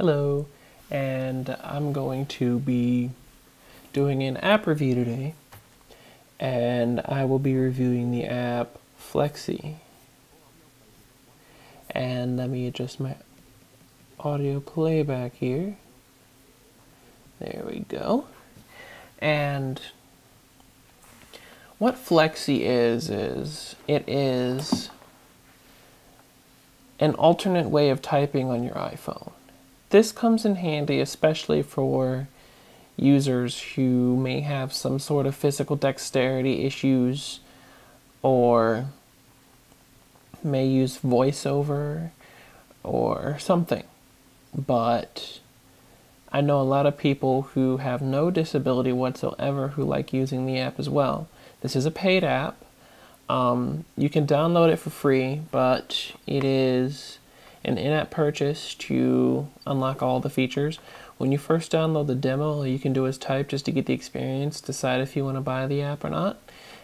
Hello, and I'm going to be doing an app review today, and I will be reviewing the app Fleksy. And let me adjust my audio playback here. There we go. And what Fleksy is it is an alternate way of typing on your iPhone. This comes in handy especially for users who may have some sort of physical dexterity issues or may use voiceover or something. But I know a lot of people who have no disability whatsoever who like using the app as well. This is a paid app. You can download it for free, but it is an in-app purchase to unlock all the features. When you first download the demo, all you can do is type just to get the experience, decide if you want to buy the app or not,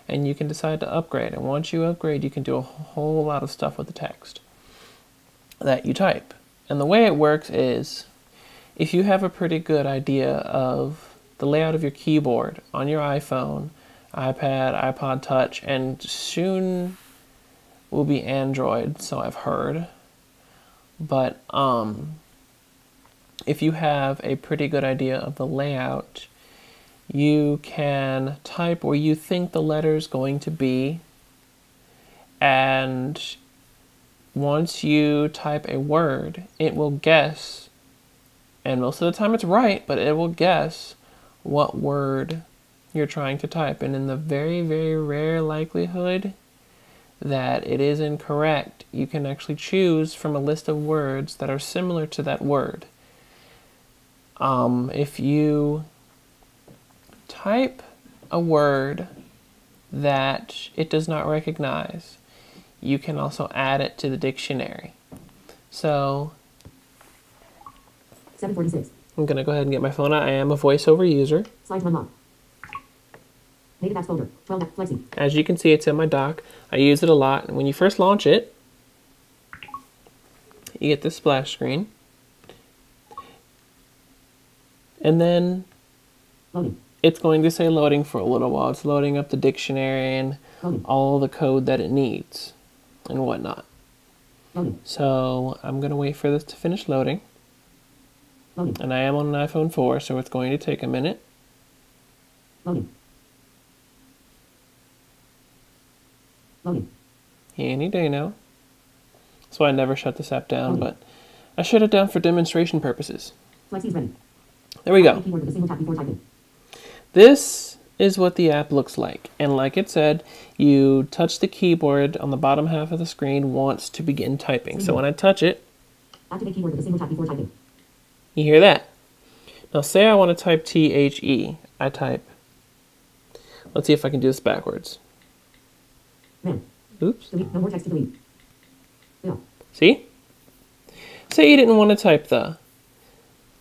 and you can decide to upgrade. And once you upgrade, you can do a whole lot of stuff with the text that you type. And the way it works is, if you have a pretty good idea of the layout of your keyboard on your iPhone, iPad, iPod Touch, and soon will be Android, so I've heard. But if you have a pretty good idea of the layout, you can type where you think the letter is going to be, and once you type a word, it will guess, and most of the time it's right, but it will guess what word you're trying to type. And in the very, very rare likelihood that it is incorrect, you can actually choose from a list of words that are similar to that word. If you type a word that it does not recognize, you can also add it to the dictionary. So 746. I'm going to go ahead and get my phone out. I am a voiceover user. Slide to unlock. Native apps folder. 12 Fleksy. As you can see, it's in my dock. I use it a lot. And when you first launch it, you get this splash screen. And then Loading. it's going to say loading for a little while. It's loading up the dictionary and all the code that it needs and whatnot. Loading. So I'm going to wait for this to finish loading. Loading. And I am on an iPhone 4, so it's going to take a minute. Loading. Loading. Any day now. So I never shut this app down, but I shut it down for demonstration purposes. Flexy's ready. There we go. Keyboard with a single tap before typing. This is what the app looks like. And like it said, you touch the keyboard on the bottom half of the screen once to begin typing. So when I touch it, Activate keyboard with a single tap before typing. you hear that. Now say I want to type THE. I type. Let's see if I can do this backwards. Man. Oops. Delete. No more text to delete. Yeah. See? Say you didn't want to type the.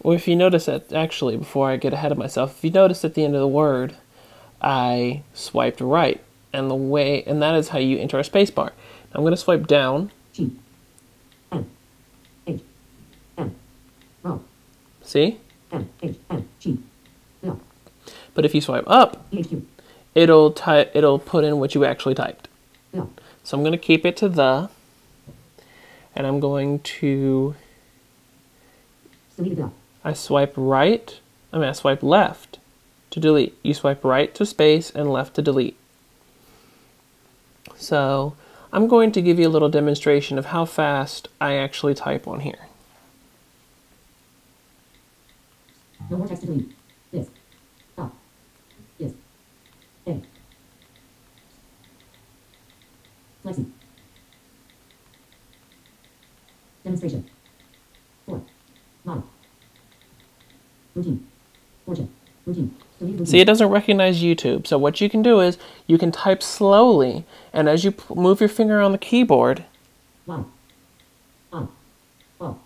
Or if you notice that, actually, before I get ahead of myself, if you notice at the end of the word, I swiped right. And that is how you enter a spacebar. I'm going to swipe down. G. N. H. N. O. See? N. H. N. G. Yeah. But if you swipe up, EHQ. it'll put in what you actually typed. Yeah. So I'm going to keep it to the, and I'm going to, Delete it. I swipe left to delete. You swipe right to space and left to delete. So I'm going to give you a little demonstration of how fast I actually type on here. No more text to delete. This. Up. Yes. A. Flexy. Demonstration. 4. Model. Routine. Fortune. Routine. Delete routine. See, it doesn't recognize YouTube. So what you can do is you can type slowly, and as you move your finger on the keyboard, Y. O. O.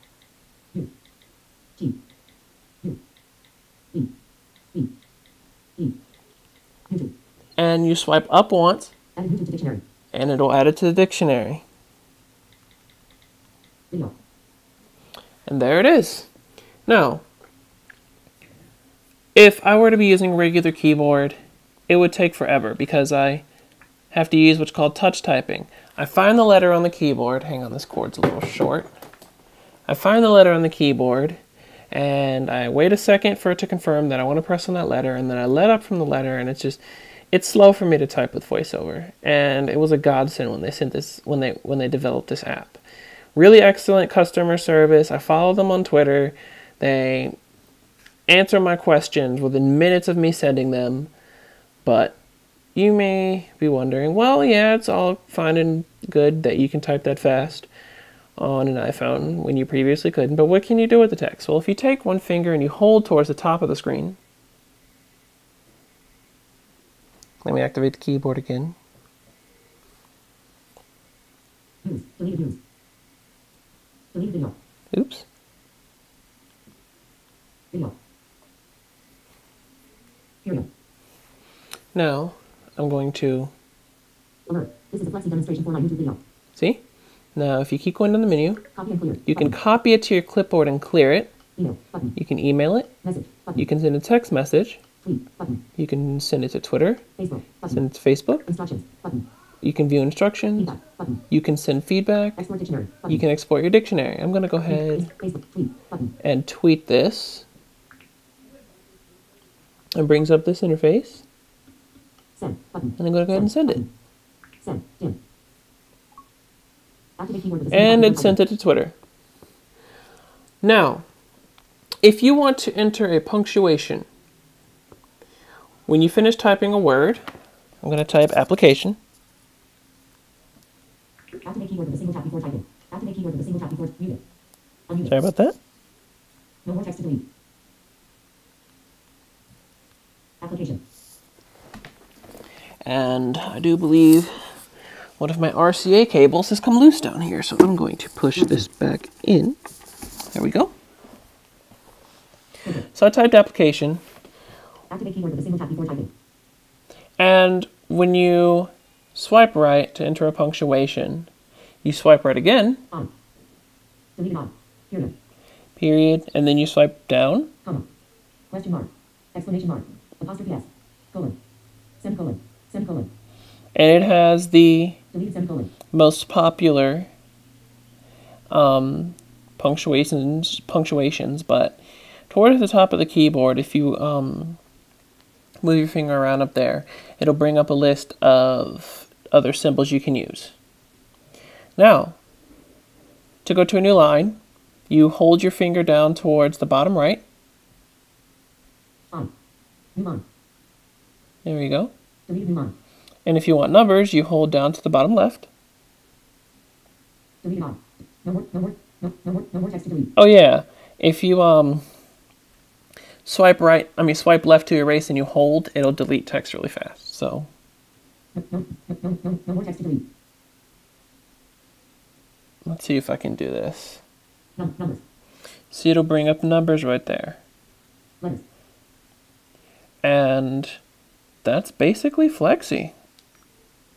U. G. U. E. E. E. YouTube. and you swipe up once, Add YouTube to dictionary. and it'll add it to the dictionary. Video. And there it is. Now, if I were to be using a regular keyboard, it would take forever because I have to use what's called touch typing. I find the letter on the keyboard. Hang on, this cord's a little short. I find the letter on the keyboard, and I wait a second for it to confirm that I want to press on that letter, and then I let up from the letter, and it's slow for me to type with VoiceOver. And it was a godsend when they developed this app. Really excellent customer service. I follow them on Twitter. They answer my questions within minutes of me sending them. But you may be wondering, well, yeah, it's all fine and good that you can type that fast on an iPhone when you previously couldn't, but what can you do with the text? Well, if you take one finger and you hold towards the top of the screen, let me activate the keyboard again. News. Deleted news. Deleted video. Oops. Video. Period. Now, I'm going to... Alert. This is a fleksy demonstration for my YouTube video. See? Now, if you keep going down the menu, Copy and clear. you can copy it to your clipboard and clear it. Email. Button. You can email it. Message. Button. You can send a text message. Tweet. Button. You can send it to Twitter. Facebook. Button. Send it to Facebook. Instructions. Button. You can view instructions. Feedback. Button. You can send feedback. Export dictionary. Button. You can export your dictionary. I'm going to go ahead Facebook. Tweet. Button. and tweet this. It brings up this interface. Send. Button. And I'm going to go ahead and send it. Send. Dim. Activate keyword with a single And button. it sent it to Twitter. Now, if you want to enter a punctuation, when you finish typing a word, I'm going to type application. Activate keyword with a single tap before typing. Activate keyword with a single tap before mute it. Unmute Sorry it. about that. No more text to delete. Application. And I do believe one of my RCA cables has come loose down here, so I'm going to push this back in. There we go. So I typed application, Activate keyword with a single tap before typing. and when you swipe right to enter a punctuation, you swipe right again, On. Deleted on. Period. period, and then you swipe down, Comma. Question mark. Exclamation mark. Apostrophe S. Colon. Semicolon. Semicolon. and it has the Deleted semicolon. most popular punctuations, but towards the top of the keyboard, if you move your finger around up there, it'll bring up a list of other symbols you can use. Now, to go to a new line, you hold your finger down towards the bottom right. On. New line. There you go. Deleted new line. And if you want numbers, you hold down to the bottom left. Deleted on. No more text to delete. Oh yeah, if you swipe left to erase and you hold, it'll delete text really fast. So No more text to delete. let's see if I can do this. Numbers. See, it'll bring up numbers right there. Letters. And that's basically Fleksy.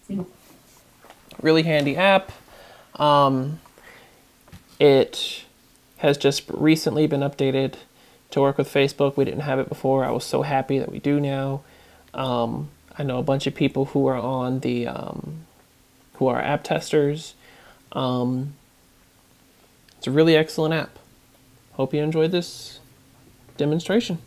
Single. Really handy app. It has just recently been updated to work with Facebook. We didn't have it before. I was so happy that we do now. I know a bunch of people who are on the who are app testers. It's a really excellent app. Hope you enjoyed this demonstration.